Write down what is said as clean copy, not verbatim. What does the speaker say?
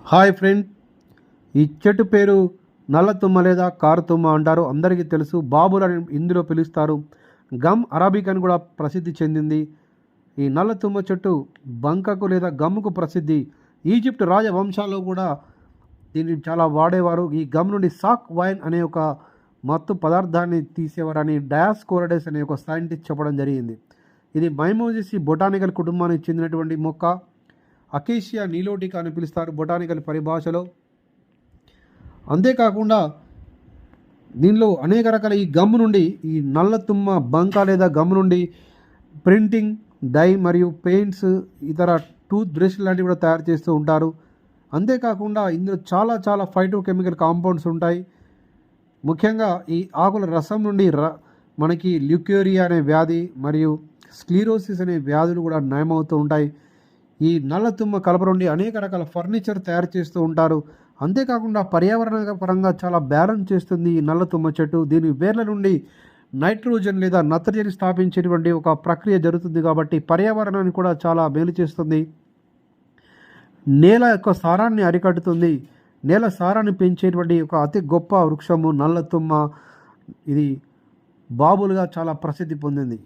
Hi friend, ఈ చెట్టు పేరు నల్ల తుమ్మ లేదా కారు తుమ్మ అంటారు. అందరికీ తెలుసు. బాబుల్ అని ఇందులో పిలుస్తారు. గమ్ అరాబిక్ అని కూడా ప్రసిద్ధి చెందింది. ఈ నల్ల తుమ్మ చెట్టు బంకకు లేదా గమ్ముకు ప్రసిద్ధి. ఈజిప్ట్ రాజవంశాల్లో కూడా దీన్ని చాలా వాడేవారు. ఈ గమ్ నుండి సాక్ వైన్ అనే ఒక మత్తు పదార్థాన్ని తీసేవారని డయాస్కోరడెస్ అనే ఒక సైంటిస్ట్ చెప్పడం జరిగింది. ఇది మైమోజిసి బొటానికల్ కుటుంబానికి చెందినటువంటి మొక్క. అకేషియా నీలోటికా అని పిలుస్తారు బొటానికల్ పరిభాషలో. అంతేకాకుండా దీనిలో అనేక రకాల ఈ గమ్ నుండి, ఈ నల్ల తుమ్మ బంక లేదా గమ్ నుండి ప్రింటింగ్, డై మరియు పెయింట్స్, ఇతర టూత్ బ్రష్ లాంటివి కూడా తయారు చేస్తూ ఉంటారు. అంతేకాకుండా ఇందులో చాలా చాలా ఫైటోకెమికల్ కాంపౌండ్స్ ఉంటాయి. ముఖ్యంగా ఈ ఆకుల రసం నుండి మనకి ల్యూకేరియా అనే వ్యాధి మరియు స్క్లీరోసిస్ అనే వ్యాధులు కూడా నయమవుతూ ఉంటాయి. ఈ నల్ల తుమ్మ కలప నుండి అనేక రకాల ఫర్నిచర్ తయారు చేస్తూ ఉంటారు. అంతేకాకుండా పర్యావరణ పరంగా చాలా బ్యాలెన్స్ చేస్తుంది ఈ నల్ల తుమ్మ చెట్టు. దీని వేర్ల నుండి నైట్రోజన్ లేదా నత్రజని స్థాపించేటువంటి ఒక ప్రక్రియ జరుగుతుంది కాబట్టి పర్యావరణాన్ని కూడా చాలా మేలు చేస్తుంది. నేల యొక్క సారాన్ని అరికట్టుతుంది. నేల సారాన్ని పెంచేటువంటి ఒక అతి గొప్ప వృక్షము నల్ల తుమ్మ. ఇది బాబులుగా చాలా ప్రసిద్ధి పొందింది.